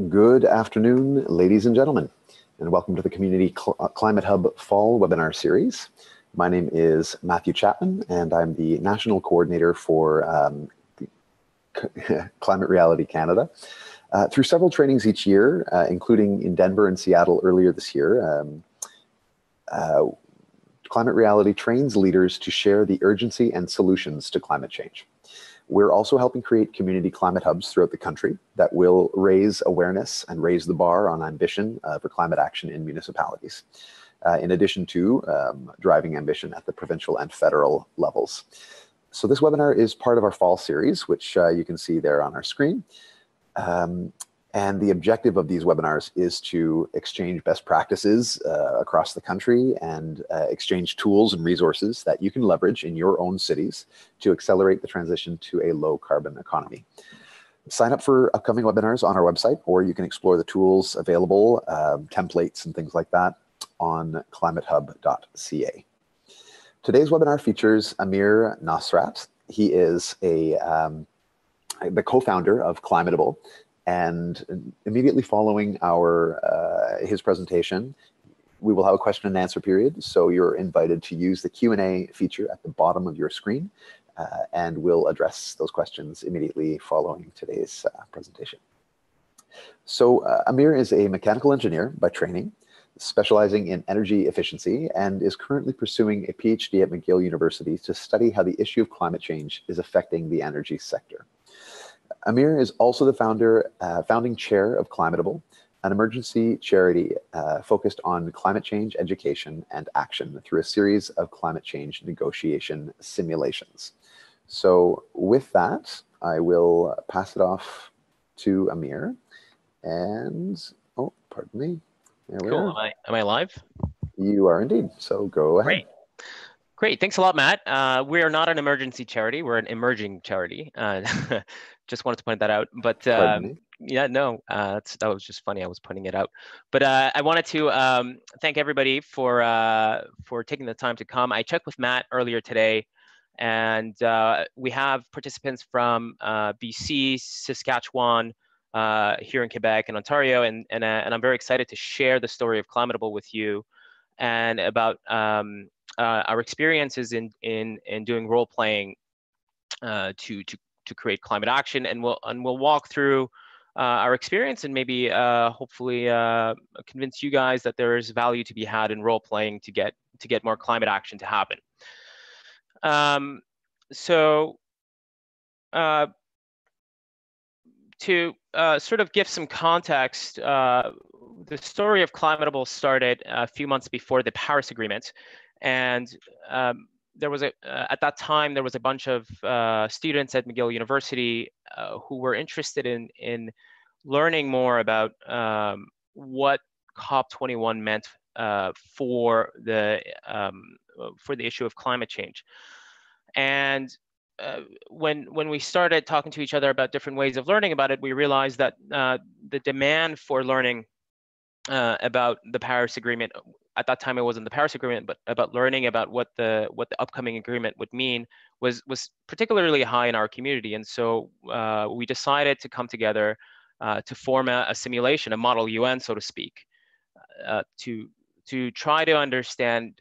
Good afternoon, ladies and gentlemen, and welcome to the Community Climate Hub Fall Webinar Series. My name is Matthew Chapman, and I'm the National Coordinator for Climate Reality Canada. Through several trainings each year, including in Denver and Seattle earlier this year, Climate Reality trains leaders to share the urgency and solutions to climate change. We're also helping create community climate hubs throughout the country that will raise awareness and raise the bar on ambition for climate action in municipalities, in addition to driving ambition at the provincial and federal levels. So this webinar is part of our fall series, which you can see there on our screen. And the objective of these webinars is to exchange best practices across the country and exchange tools and resources that you can leverage in your own cities to accelerate the transition to a low carbon economy. Sign up for upcoming webinars on our website, or you can explore the tools available, templates and things like that on climatehub.ca. Today's webinar features Amir Nasrat. He is the co-founder of ClimatAble. And immediately following his presentation, we will have a question and answer period. So you're invited to use the Q&A feature at the bottom of your screen, and we'll address those questions immediately following today's presentation. So Amir is a mechanical engineer by training, specializing in energy efficiency, and is currently pursuing a PhD at McGill University to study how the issue of climate change is affecting the energy sector. Amir is also the founding chair of ClimatAble, an emergency charity focused on climate change education and action through a series of climate change negotiation simulations. So with that, I will pass it off to Amir. And, oh, pardon me. There we Cool. are. Am I live? You are indeed. So go ahead. Great. Thanks a lot, Matt. We are not an emergency charity. We're an emerging charity. Just wanted to point that out. But yeah, no, that was just funny. I was pointing it out. But I wanted to thank everybody for taking the time to come. I checked with Matt earlier today, and we have participants from BC, Saskatchewan, here in Quebec and Ontario, and I'm very excited to share the story of ClimatAble with you, and about our experiences in doing role playing to create climate action, and we'll walk through our experience and maybe hopefully convince you guys that there is value to be had in role playing to get more climate action to happen. To sort of give some context, the story of ClimatAble started a few months before the Paris Agreement, and there was at that time there was a bunch of students at McGill University who were interested in learning more about what COP21 meant for the issue of climate change. And when we started talking to each other about different ways of learning about it, we realized that the demand for learning about the Paris Agreement, at that time it wasn't the Paris Agreement, but about learning about what the upcoming agreement would mean, was particularly high in our community. And so we decided to come together to form a simulation, a model UN, so to speak, to try to understand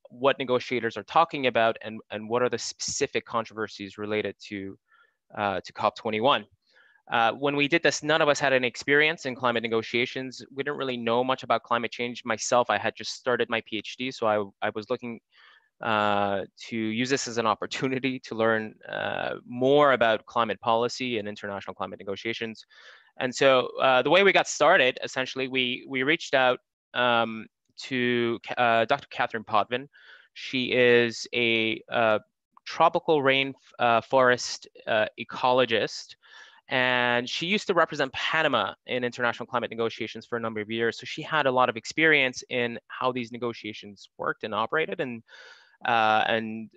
what negotiators are talking about and what are the specific controversies related to COP21. When we did this, none of us had any experience in climate negotiations. We didn't really know much about climate change. Myself, I had just started my PhD, so I was looking to use this as an opportunity to learn more about climate policy and international climate negotiations. And so the way we got started, essentially, we reached out to Dr. Catherine Potvin. She is a tropical rainforest ecologist, and she used to represent Panama in international climate negotiations for a number of years. So she had a lot of experience in how these negotiations worked and operated, and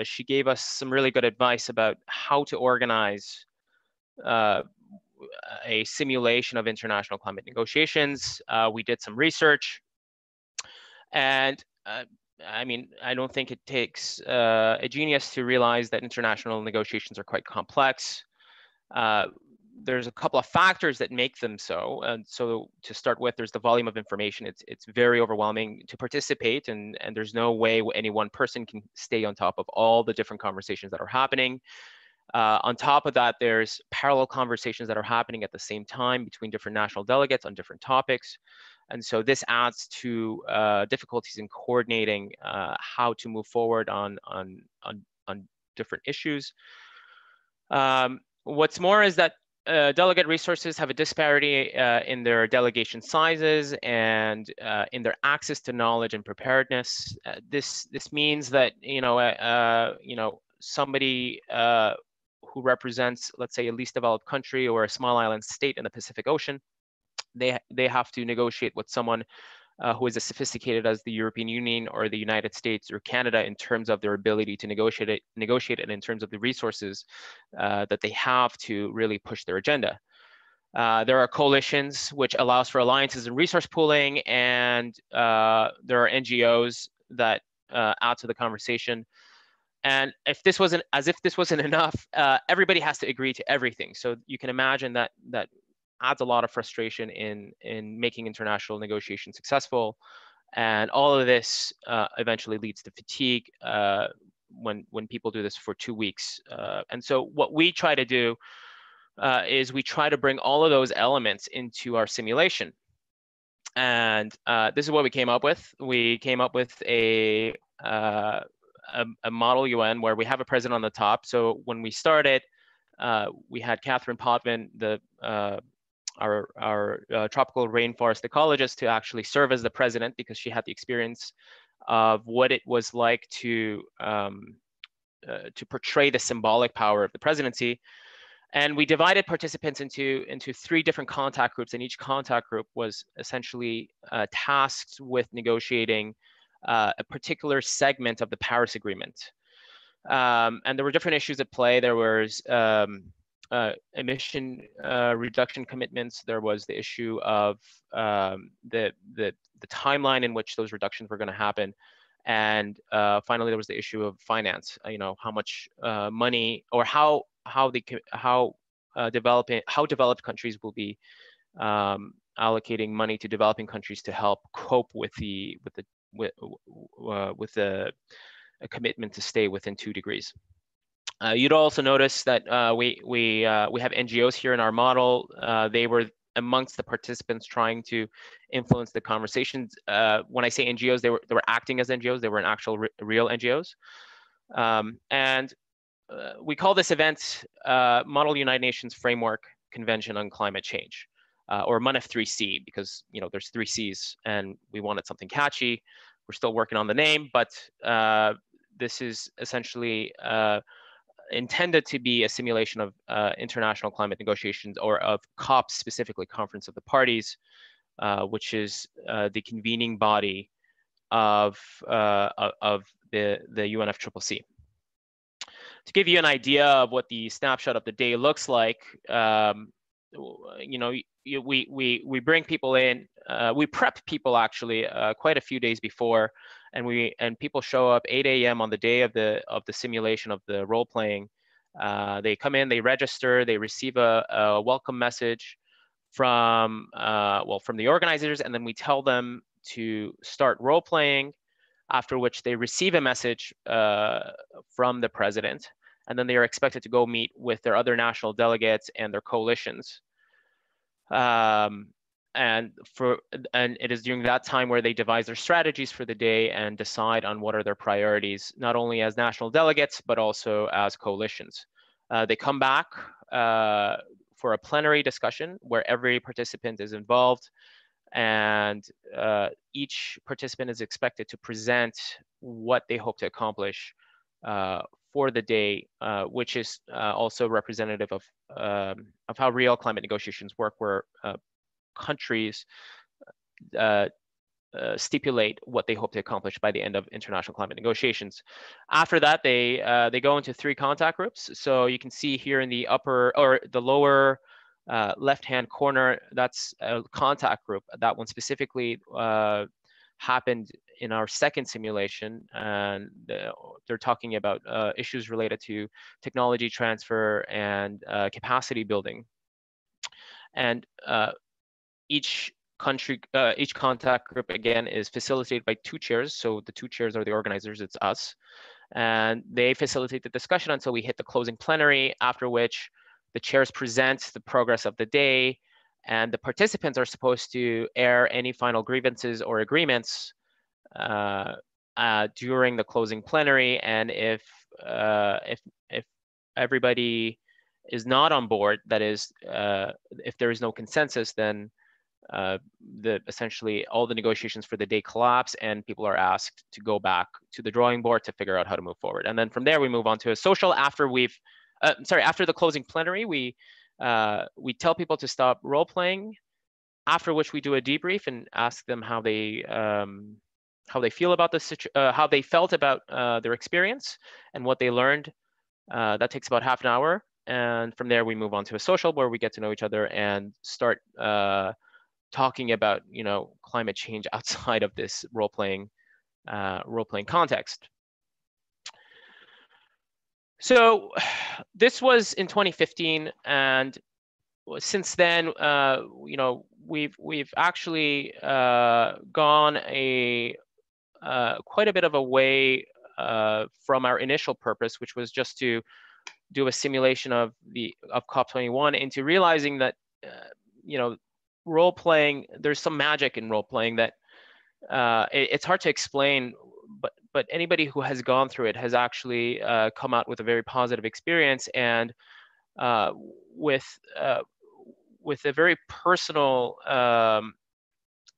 she gave us some really good advice about how to organize a simulation of international climate negotiations. We did some research, and I mean, I don't think it takes a genius to realize that international negotiations are quite complex. there's a couple of factors that make them so. And so to start with, there's the volume of information. It's very overwhelming to participate, and there's no way any one person can stay on top of all the different conversations that are happening. On top of that, there's parallel conversations that are happening at the same time between different national delegates on different topics. And so this adds to difficulties in coordinating how to move forward on different issues. What's more is that delegate resources have a disparity in their delegation sizes and in their access to knowledge and preparedness. This means that somebody who represents, let's say, a least developed country or a small island state in the Pacific Ocean, they have to negotiate with someone who is as sophisticated as the European Union or the United States or Canada in terms of their ability to negotiate it and in terms of the resources that they have to really push their agenda. There are coalitions, which allows for alliances and resource pooling, and there are NGOs that add to the conversation. And if this wasn't enough, everybody has to agree to everything. So you can imagine that adds a lot of frustration in making international negotiations successful. And all of this eventually leads to fatigue when people do this for 2 weeks. And so what we try to do is we try to bring all of those elements into our simulation. And this is what we came up with. We came up with a model UN where we have a president on the top. So when we started, we had Catherine Potvin, our tropical rainforest ecologist, to actually serve as the president, because she had the experience of what it was like to portray the symbolic power of the presidency. And we divided participants into 3 different contact groups, and each contact group was essentially tasked with negotiating a particular segment of the Paris Agreement. And there were different issues at play. There was emission reduction commitments. There was the issue of the timeline in which those reductions were going to happen, and finally there was the issue of finance. How much money, or how developed countries will be allocating money to developing countries to help cope with the commitment to stay within 2 degrees. You'd also notice that we have NGOs here in our model. They were amongst the participants trying to influence the conversations. When I say NGOs, they were acting as NGOs. They were actual real NGOs. And we call this event Model United Nations Framework Convention on Climate Change, or MUNIF 3C, because there's 3 Cs, and we wanted something catchy. We're still working on the name, but this is essentially intended to be a simulation of international climate negotiations, or of COP, specifically Conference of the Parties, which is the convening body of the UNFCCC. To give you an idea of what the snapshot of the day looks like, we bring people in. We prep people actually quite a few days before, and people show up 8 a.m. on the day of the simulation of the role playing. They come in, they register, they receive a welcome message from the organizers, and then we tell them to start role playing. After which they receive a message from the president, and then they are expected to go meet with their other national delegates and their coalitions. And it is during that time where they devise their strategies for the day and decide on what are their priorities, not only as national delegates, but also as coalitions. They come back for a plenary discussion where every participant is involved, and each participant is expected to present what they hope to accomplish for the day, which is also representative of how real climate negotiations work, where countries stipulate what they hope to accomplish by the end of international climate negotiations. After that, they go into 3 contact groups. So you can see here in the upper or the lower left-hand corner, that's a contact group. That one specifically happened in our second simulation, and they're talking about issues related to technology transfer and capacity building. And each contact group, again, is facilitated by 2 chairs. So the 2 chairs are the organizers, it's us. And they facilitate the discussion until we hit the closing plenary, after which the chairs present the progress of the day, and the participants are supposed to air any final grievances or agreements during the closing plenary. And if everybody is not on board, that is, if there is no consensus, then essentially all the negotiations for the day collapse, and people are asked to go back to the drawing board to figure out how to move forward. And then from there, we move on to a social. After after the closing plenary, we tell people to stop role playing. After which we do a debrief and ask them how they feel about how they felt about their experience and what they learned. That takes about half an hour. And from there, we move on to a social where we get to know each other and start talking about, climate change outside of this role-playing context. So this was in 2015, and since then, we've actually gone quite a bit of a way from our initial purpose, which was just to do a simulation of COP21, into realizing that role playing, there's some magic in role playing that it's hard to explain, but anybody who has gone through it has actually come out with a very positive experience, and with a very personal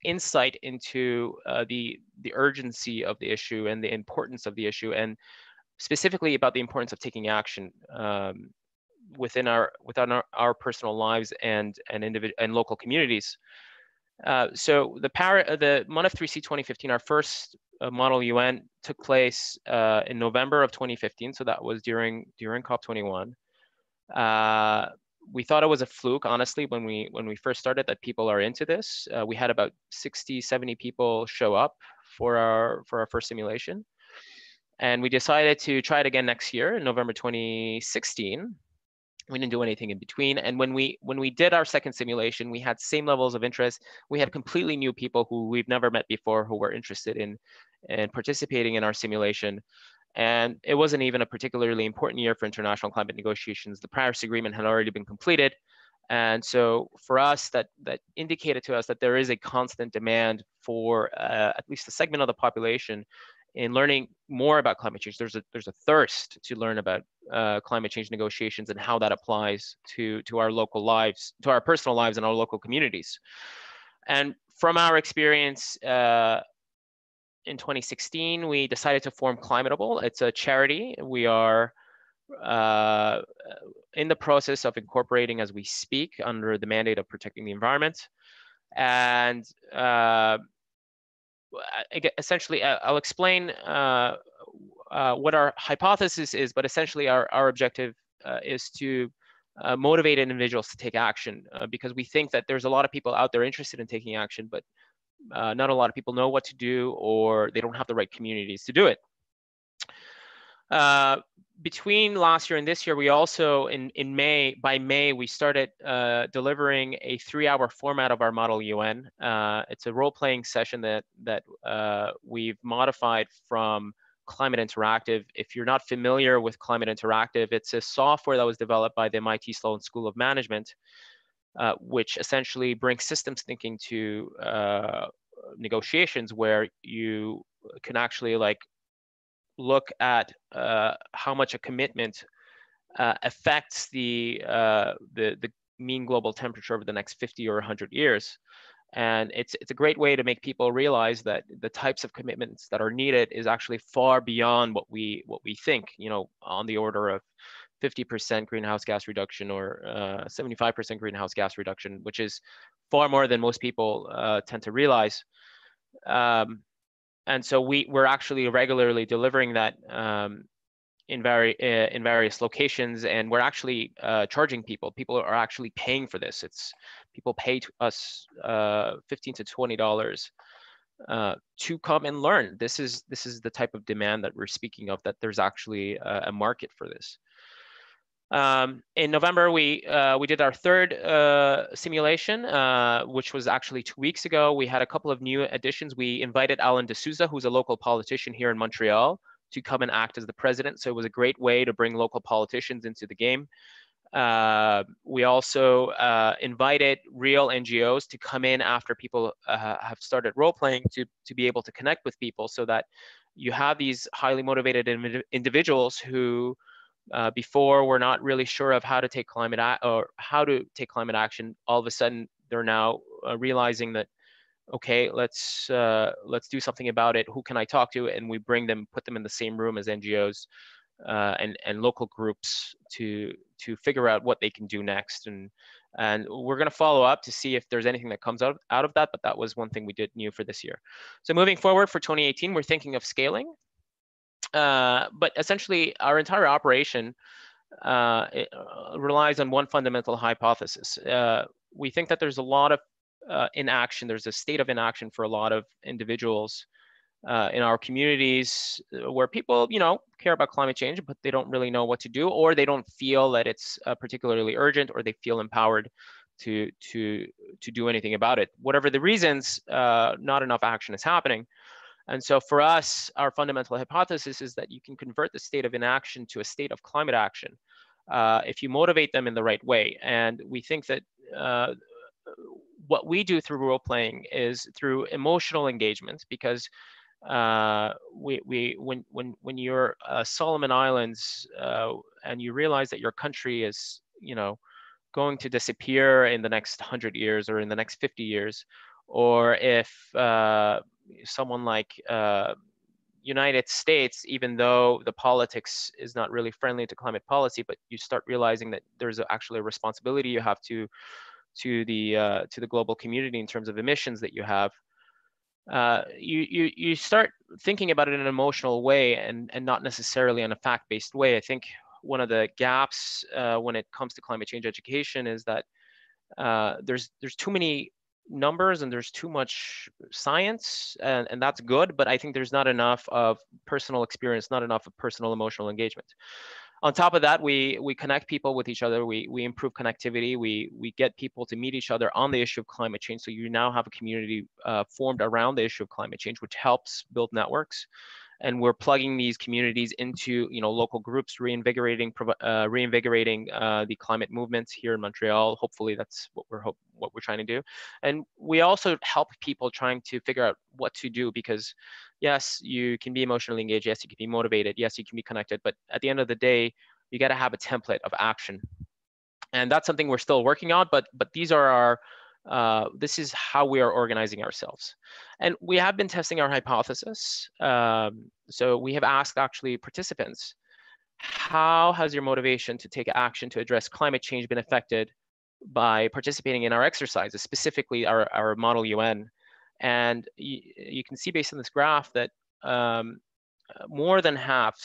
insight into the urgency of the issue and the importance of the issue, and specifically about the importance of taking action within our personal lives and local communities. So the MONEF 3C 2015, our first Model UN, took place in November of 2015. So that was during COP21. We thought it was a fluke, honestly, when we first started, that people are into this. We had about 60, 70 people show up for our first simulation. And we decided to try it again next year in November 2016. We didn't do anything in between. And when we did our second simulation, we had same levels of interest. We had completely new people who we've never met before who were interested in participating in our simulation. And it wasn't even a particularly important year for international climate negotiations. The Paris Agreement had already been completed. And so for us, that indicated to us that there is a constant demand for at least a segment of the population in learning more about climate change. There's a thirst to learn about climate change negotiations and how that applies to our local lives, to our personal lives and our local communities. And from our experience in 2016, we decided to form ClimatAble. It's a charity. We are in the process of incorporating as we speak under the mandate of protecting the environment. And essentially, I'll explain what our hypothesis is, but essentially our objective is to motivate individuals to take action, because we think that there's a lot of people out there interested in taking action, but not a lot of people know what to do, or they don't have the right communities to do it. Between last year and this year, we also, by May, we started delivering a 3-hour format of our Model UN. It's a role-playing session that we've modified from Climate Interactive. If you're not familiar with Climate Interactive, it's a software that was developed by the MIT Sloan School of Management, which essentially brings systems thinking to negotiations, where you can actually look at how much a commitment affects the mean global temperature over the next 50 or 100 years. And it's a great way to make people realize that the types of commitments that are needed is actually far beyond what we think, on the order of 50% greenhouse gas reduction or 75% greenhouse gas reduction, which is far more than most people tend to realize. And so we're actually regularly delivering that in various locations, and we're actually charging people. People are actually paying for this. People pay to us $15 to $20 to come and learn. This is the type of demand that we're speaking of, that there's actually a market for this. In November, we did our third simulation, which was actually 2 weeks ago. We had a couple of new additions. We invited Alan D'Souza, who's a local politician here in Montreal, to come and act as the president. So it was a great way to bring local politicians into the game. We also invited real NGOs to come in after people have started role-playing to be able to connect with people, so that you have these highly motivated individuals who before we're not really sure of how to take climate action. All of a sudden, they're now realizing that, okay, let's do something about it. Who can I talk to? And we put them in the same room as NGOs and local groups to figure out what they can do next. And we're going to follow up to see if there's anything that comes out of that. But that was one thing we did new for this year. So moving forward for 2018, we're thinking of scaling. But essentially, our entire operation relies on one fundamental hypothesis. We think that there's a lot of inaction. There's a state of inaction for a lot of individuals in our communities where people, care about climate change, but they don't really know what to do, or they don't feel that it's particularly urgent, or they feel empowered to do anything about it. Whatever the reasons, not enough action is happening. And so for us, our fundamental hypothesis is that you can convert the state of inaction to a state of climate action if you motivate them in the right way. And we think that what we do through role playing is through emotional engagement, because when you're Solomon Islands and you realize that your country is, going to disappear in the next 100 years or in the next 50 years, or if someone like United States, even though the politics is not really friendly to climate policy, but you start realizing that there's actually a responsibility you have to the global community in terms of emissions that you have. You start thinking about it in an emotional way and not necessarily in a fact-based way. I think one of the gaps when it comes to climate change education is that there's too many numbers and there's too much science, and that's good, but I think there's not enough of personal experience, not enough of personal emotional engagement. On top of that, we connect people with each other. We improve connectivity. We get people to meet each other on the issue of climate change. So you now have a community formed around the issue of climate change, which helps build networks. And we're plugging these communities into local groups, reinvigorating the climate movements here in Montreal. Hopefully, that's what we're trying to do. And we also help people trying to figure out what to do, because yes, you can be emotionally engaged. Yes, you can be motivated. Yes, you can be connected. But at the end of the day, you got to have a template of action, and that's something we're still working on. But these are our this is how we are organizing ourselves. And we have been testing our hypothesis. So we have asked actually participants, how has your motivation to take action to address climate change been affected by participating in our exercises, specifically our Model UN? And you can see based on this graph that more than half,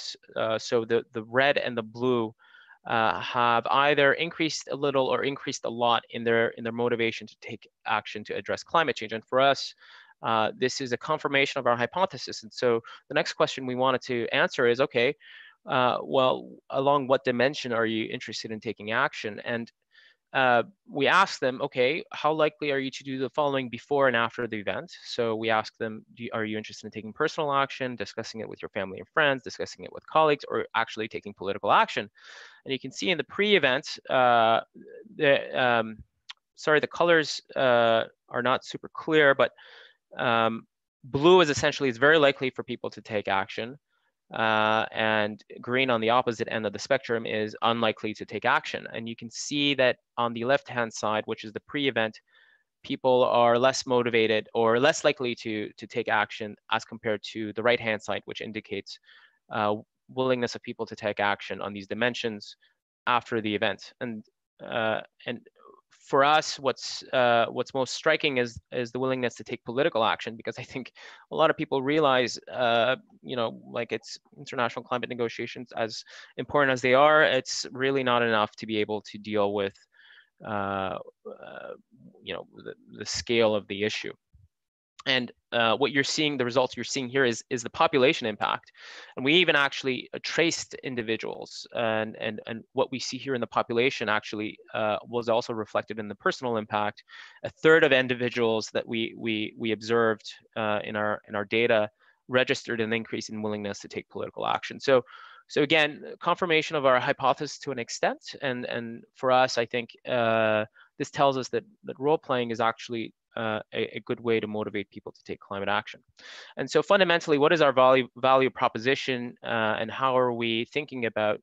so the red and the blue, have either increased a little or increased a lot in their motivation to take action to address climate change. And for us, this is a confirmation of our hypothesis. And so the next question we wanted to answer is, okay, well, along what dimension are you interested in taking action? And we asked them, okay, how likely are you to do the following before and after the event? So we asked them, are you interested in taking personal action, discussing it with your family and friends, discussing it with colleagues, or actually taking political action? And you can see in the pre-event, the colors are not super clear, but blue is essentially, it's very likely for people to take action. And green on the opposite end of the spectrum is unlikely to take action. And you can see that on the left-hand side, which is the pre-event, people are less motivated or less likely to take action as compared to the right-hand side, which indicates willingness of people to take action on these dimensions after the event. And for us, what's most striking is the willingness to take political action, because I think a lot of people realize, like it's international climate negotiations, as important as they are, it's really not enough to be able to deal with, the scale of the issue. And what you're seeing, the results you're seeing here is the population impact. And we even actually traced individuals, and what we see here in the population actually was also reflected in the personal impact. A third of individuals that we observed in our data registered an increase in willingness to take political action. So again, confirmation of our hypothesis to an extent, and for us, I think this tells us that role playing is actually a good way to motivate people to take climate action. And so fundamentally, what is our value proposition, and how are we thinking about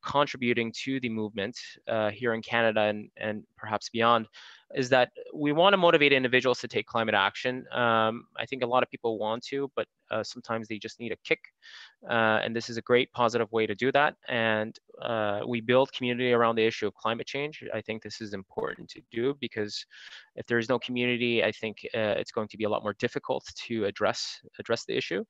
contributing to the movement here in Canada and perhaps beyond, is that we want to motivate individuals to take climate action. I think a lot of people want to, but sometimes they just need a kick. And this is a great positive way to do that. And we build community around the issue of climate change. I think this is important to do, because if there is no community, I think it's going to be a lot more difficult to address the issue.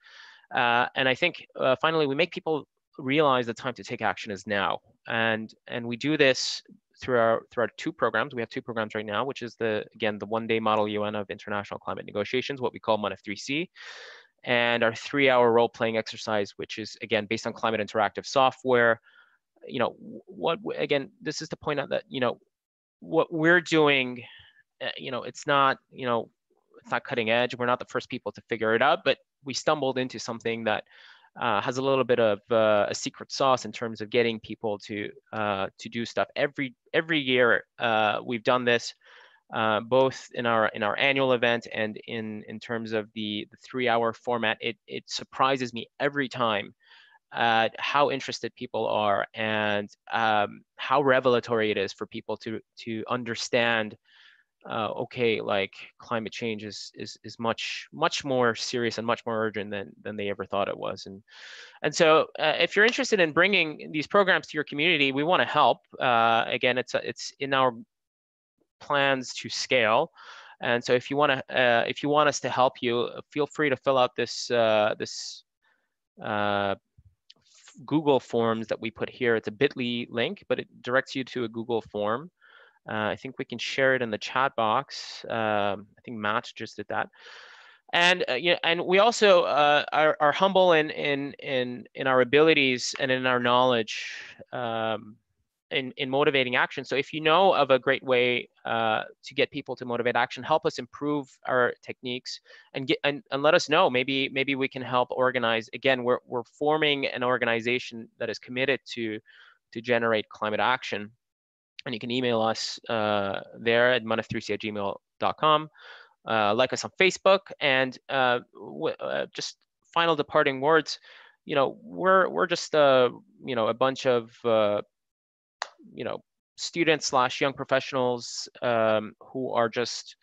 And I think finally, we make people realize the time to take action is now. And we do this through our two programs. We have two programs right now, which is the one-day Model UN of international climate negotiations, what we call MUNF3C, and our 3-hour role-playing exercise, which is again based on climate interactive software. You know, this is to point out that, you know, what we're doing, you know, it's not cutting edge. We're not the first people to figure it out, but we stumbled into something that has a little bit of a secret sauce in terms of getting people to do stuff. Every year we've done this, both in our annual event and in terms of the 3-hour format. It surprises me every time how interested people are, and how revelatory it is for people to understand. Okay, like climate change is much more serious and much more urgent than they ever thought it was. And so if you're interested in bringing these programs to your community, we want to help. Again, it's in our plans to scale. And so if you want us to help you, feel free to fill out this Google Forms that we put here. It's a bit.ly link, but it directs you to a Google form. I think we can share it in the chat box. I think Matt just did that. And yeah, and we also are humble in our abilities and in our knowledge in motivating action. So if you know of a great way to get people to motivate action, help us improve our techniques and let us know. Maybe we can help organize. Again, we're forming an organization that is committed to generate climate action. And you can email us there at munf3c@gmail.com. Like us on Facebook, and just final departing words. You know, we're just a bunch of students / young professionals who are just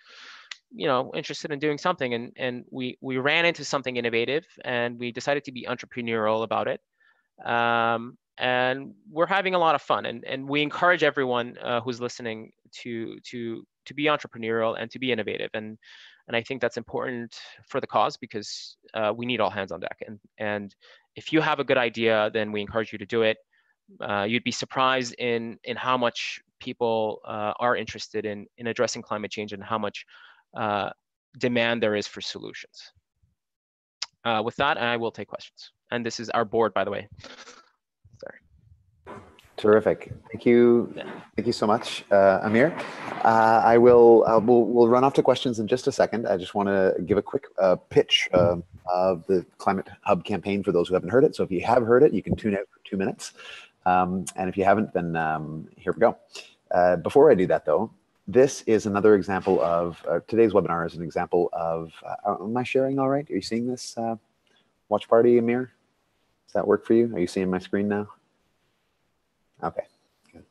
interested in doing something, and we ran into something innovative, and we decided to be entrepreneurial about it. And we're having a lot of fun, and we encourage everyone who's listening to be entrepreneurial and to be innovative, and I think that's important for the cause, because we need all hands on deck. And if you have a good idea, then we encourage you to do it. You'd be surprised in how much people are interested in addressing climate change, and how much demand there is for solutions. With that, I will take questions. And this is our board, by the way. Sorry. Terrific. Thank you. Thank you so much, Amir. We'll run off to questions in just a second. I just want to give a quick pitch of the Climate Hub campaign for those who haven't heard it. So if you have heard it, you can tune out for 2 minutes. And if you haven't, then here we go. Before I do that, though, this is another example of today's webinar is an example of. Am I sharing all right? Are you seeing this watch party, Amir? Does that work for you? Are you seeing my screen now? Okay, good.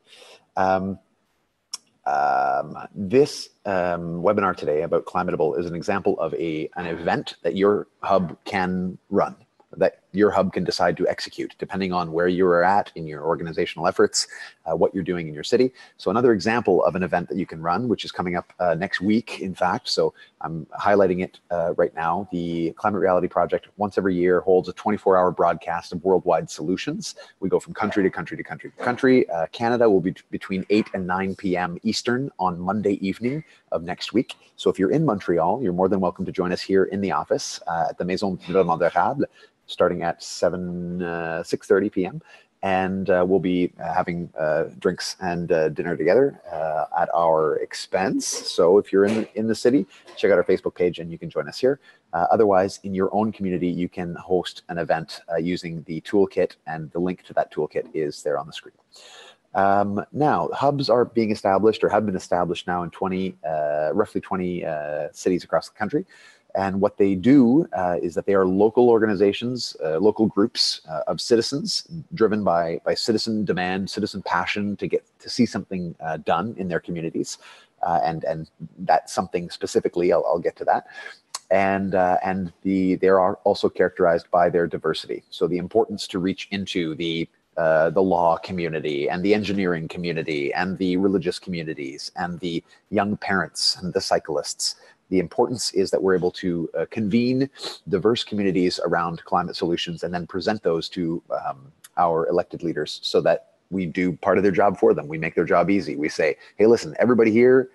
This webinar today about ClimatAble is an example of an event that your hub can run, that your hub can decide to execute, depending on where you are at in your organizational efforts, what you're doing in your city. So another example of an event that you can run, which is coming up next week, in fact, so I'm highlighting it right now. The Climate Reality Project, once every year, holds a 24-hour broadcast of worldwide solutions. We go from country to country to country to country. Canada will be between 8 and 9 p.m. Eastern on Monday evening of next week. So if you're in Montreal, you're more than welcome to join us here in the office at the Maison d'Environnement starting at 6:30 p.m. And we'll be having drinks and dinner together at our expense. So if you're in the city, check out our Facebook page and you can join us here. Otherwise, in your own community, you can host an event using the toolkit, and the link to that toolkit is there on the screen. Now, hubs are being established or have been established now in roughly 20 cities across the country. And what they do is that they are local organizations, local groups of citizens driven by citizen demand, citizen passion to see something done in their communities. And that's something specifically, I'll get to that. And they are also characterized by their diversity. So the importance to reach into the law community and the engineering community and the religious communities and the young parents and the cyclists. The importance is that we're able to convene diverse communities around climate solutions and then present those to our elected leaders so that we do part of their job for them. We make their job easy. We say, hey, listen, everybody here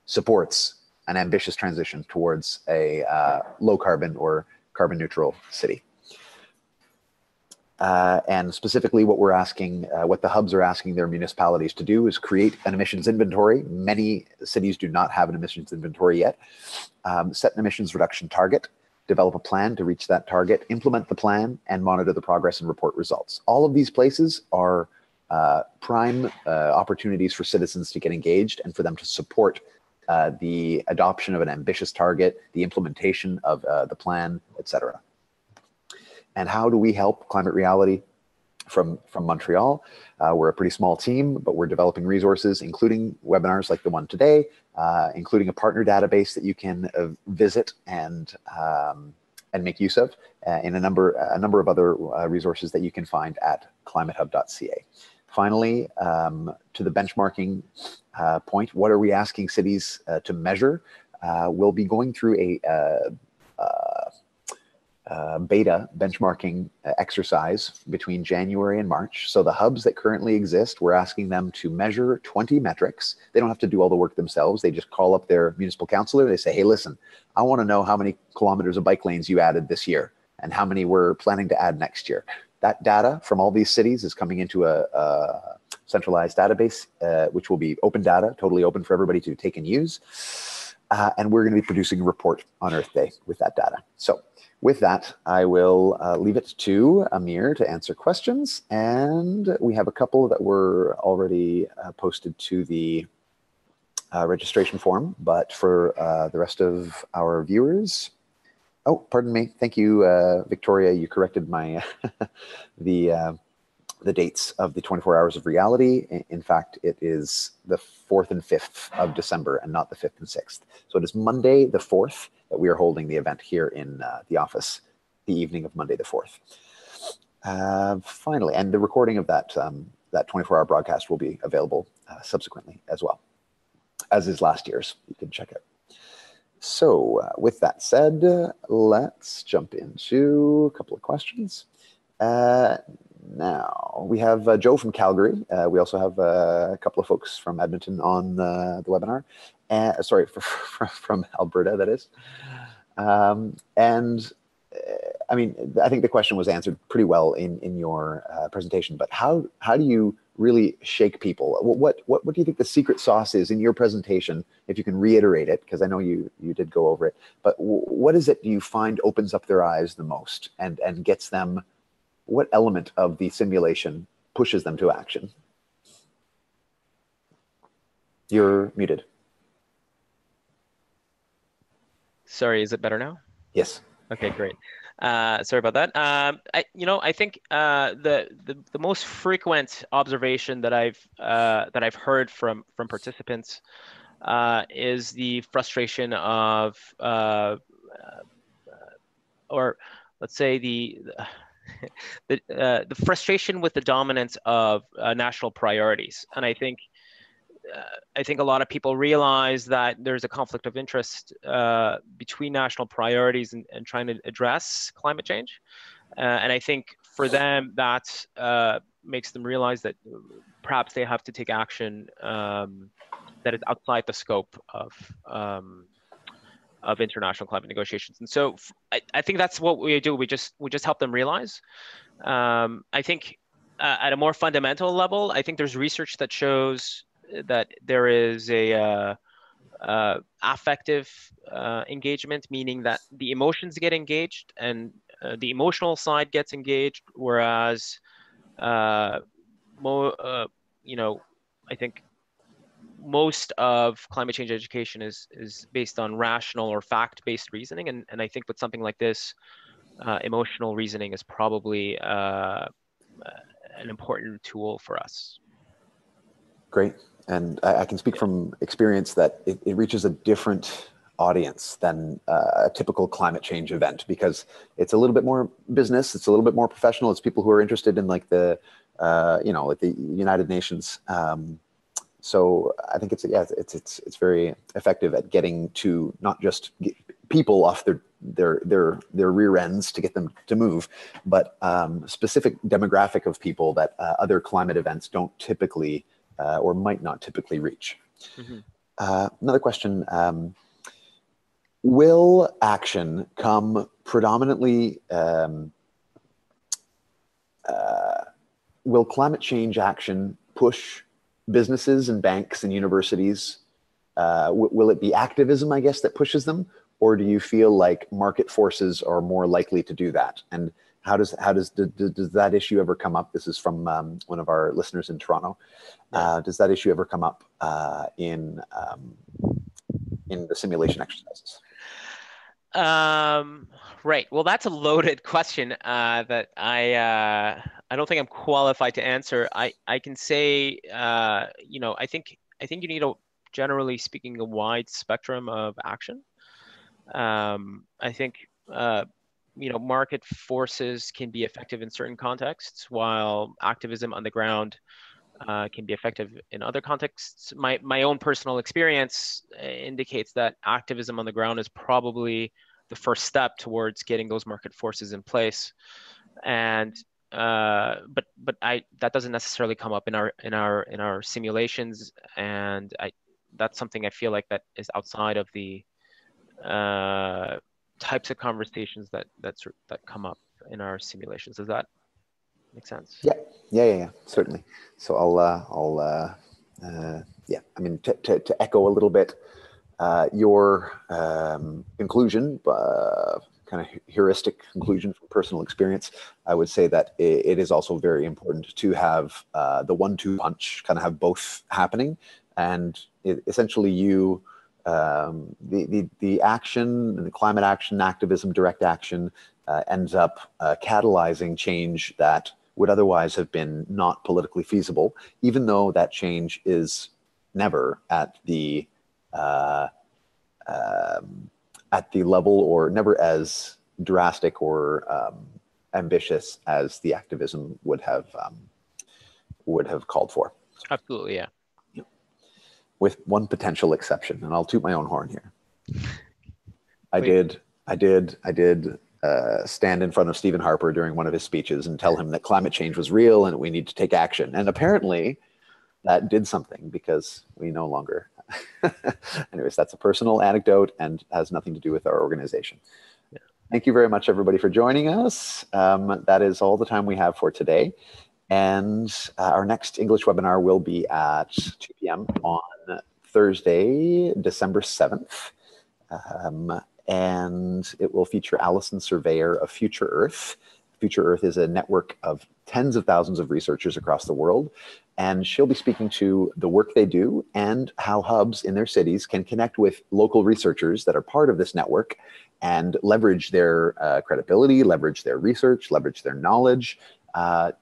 supports an ambitious transition towards a low carbon or carbon neutral city. And specifically what we're asking, what the hubs are asking their municipalities to do is create an emissions inventory. Many cities do not have an emissions inventory yet. Set an emissions reduction target, develop a plan to reach that target, implement the plan, and monitor the progress and report results. All of these places are prime opportunities for citizens to get engaged and for them to support the adoption of an ambitious target, the implementation of the plan, etc. And how do we help Climate Reality from Montreal? We're a pretty small team, but we're developing resources, including webinars like the one today, including a partner database that you can visit and make use of, and a number of other resources that you can find at climatehub.ca. Finally, to the benchmarking point, what are we asking cities to measure? We'll be going through a beta benchmarking exercise between January and March. So the hubs that currently exist, we're asking them to measure 20 metrics. They don't have to do all the work themselves. They just call up their municipal councillor. They say, hey, listen, I want to know how many kilometers of bike lanes you added this year and how many we're planning to add next year. That data from all these cities is coming into a centralized database, which will be open data, totally open for everybody to take and use. And we're going to be producing a report on Earth Day with that data. So with that, I will leave it to Amir to answer questions. And we have a couple that were already posted to the registration form. But for the rest of our viewers, oh, pardon me. Thank you, Victoria. You corrected my the dates of the 24 Hours of Reality. In fact, it is the 4th and 5th of December and not the 5th and 6th. So it is Monday the 4th that we are holding the event here in the office, the evening of Monday the 4th. Finally, and the recording of that 24-hour broadcast will be available subsequently as well, as is last year's. You can check it. So with that said, let's jump into a couple of questions. Now, we have Joe from Calgary. We also have a couple of folks from Edmonton on the webinar. Sorry, from Alberta, that is. I mean, I think the question was answered pretty well in your presentation, but how do you really shake people? What do you think the secret sauce is in your presentation, if you can reiterate it, because I know you did go over it, but what is it you find opens up their eyes the most and gets them, what element of the simulation pushes them to action? You're muted. Sorry, is it better now? Yes. Okay, great. Sorry about that. I think the most frequent observation that I've heard from participants is the frustration of, or let's say the frustration with the dominance of national priorities. And I think a lot of people realize that there's a conflict of interest between national priorities and trying to address climate change. And I think for them, that makes them realize that perhaps they have to take action that is outside the scope of international climate negotiations. And so I think that's what we do. We just help them realize. I think at a more fundamental level, I think there's research that shows that there is a affective engagement, meaning that the emotions get engaged and the emotional side gets engaged, whereas I think most of climate change education is based on rational or fact-based reasoning, and I think with something like this, emotional reasoning is probably an important tool for us. Great. And I can speak from experience that it reaches a different audience than a typical climate change event, because it's a little bit more business, it's a little bit more professional, it's people who are interested in like the, like the United Nations. So I think it's very effective at getting to not just get people off their rear ends to get them to move, but specific demographic of people that other climate events don't typically or might not typically reach. Mm-hmm. Another question, will action come predominantly, will climate change action push businesses and banks and universities? Will it be activism, I guess, that pushes them? Or do you feel like market forces are more likely to do that? And does that issue ever come up? This is from one of our listeners in Toronto. Yeah. Does that issue ever come up in the simulation exercises? Right. Well, that's a loaded question that I don't think I'm qualified to answer. I can say, I think you need generally speaking, a wide spectrum of action. I think market forces can be effective in certain contexts, while activism on the ground can be effective in other contexts. My own personal experience indicates that activism on the ground is probably the first step towards getting those market forces in place. And but that doesn't necessarily come up in our simulations, and that's something I feel like that is outside of the types of conversations that come up in our simulations. Does that make sense? Yeah, certainly. So I'll I mean, to echo a little bit your conclusion, kind of heuristic conclusion from personal experience, I would say that it is also very important to have the 1-2 punch, kind of have both happening, and essentially the action, the climate action, activism, direct action ends up catalyzing change that would otherwise have been not politically feasible, even though that change is never at the level, or never as drastic or ambitious as the activism would have called for. Absolutely, yeah. With one potential exception, and I'll toot my own horn here. I did stand in front of Stephen Harper during one of his speeches and tell him that climate change was real and we need to take action. And apparently that did something, because we no longer, anyways, that's a personal anecdote and has nothing to do with our organization. Yeah. Thank you very much, everybody, for joining us. That is all the time we have for today. And our next English webinar will be at 2 p.m. on Thursday, December 7th. And it will feature Alison Surveyor of Future Earth. Future Earth is a network of tens of thousands of researchers across the world. And she'll be speaking to the work they do and how hubs in their cities can connect with local researchers that are part of this network and leverage their credibility, leverage their research, leverage their knowledge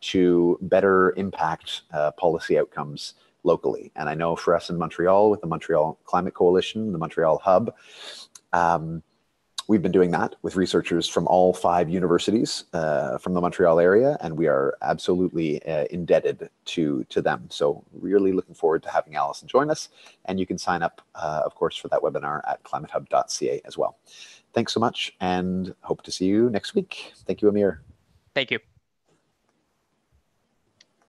to better impact policy outcomes locally. And I know for us in Montreal, with the Montreal Climate Coalition, the Montreal Hub, We've been doing that with researchers from all 5 universities from the Montreal area, and we are absolutely indebted to them. So really looking forward to having Alison join us, and you can sign up, of course, for that webinar at climatehub.ca as well. Thanks so much, and hope to see you next week. Thank you, Amir. Thank you.